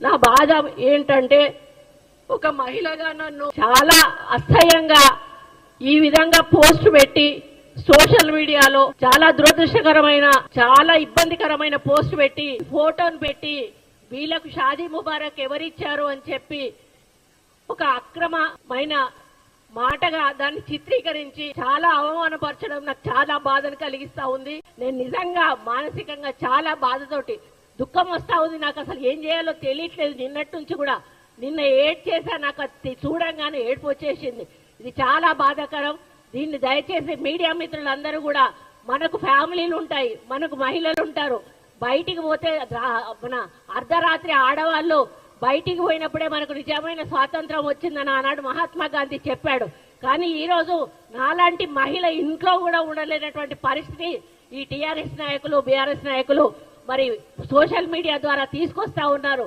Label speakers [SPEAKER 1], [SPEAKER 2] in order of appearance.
[SPEAKER 1] నా బాధ ఏంటంటే ఒక మహిళగా నన్ను చాలా అసహ్యంగా ఈ విధంగా పోస్ట్ పెట్టి సోషల్ మీడియాలో చాలా దురదృష్టకరమైన చాలా ఇబ్బందికరమైన పోస్ట్ పెట్టి ఫోటోను పెట్టి వీళ్ళకు షాదీ ముబారక్ ఎవరిచ్చారు అని చెప్పి ఒక అక్రమమైన మాటగా దాన్ని చిత్రీకరించి చాలా అవమానపరచడం నాకు చాలా బాధను కలిగిస్తా ఉంది. నేను నిజంగా మానసికంగా చాలా బాధతోటి దుఃఖం వస్తా ఉంది. నాకు అసలు ఏం చేయాలో తెలియట్లేదు. నిన్నటి నుంచి కూడా నిన్న ఏడ్ చేశా, నాకు అది చూడంగానే ఏడుపు వచ్చేసింది. ఇది చాలా బాధాకరం. దీన్ని దయచేసి మీడియా మిత్రులందరూ కూడా, మనకు ఫ్యామిలీలు ఉంటాయి, మనకు మహిళలు ఉంటారు. బయటికి పోతే మన అర్ధరాత్రి ఆడవాళ్ళు బయటికి పోయినప్పుడే మనకు నిజమైన స్వాతంత్రం వచ్చిందని ఆనాడు మహాత్మా గాంధీ చెప్పాడు. కానీ ఈరోజు నాలాంటి మహిళ ఇంట్లో కూడా ఉండలేనటువంటి పరిస్థితి ఈ టీఆర్ఎస్ నాయకులు బీఆర్ఎస్ నాయకులు మరి సోషల్ మీడియా ద్వారా తీసుకొస్తా ఉన్నారు.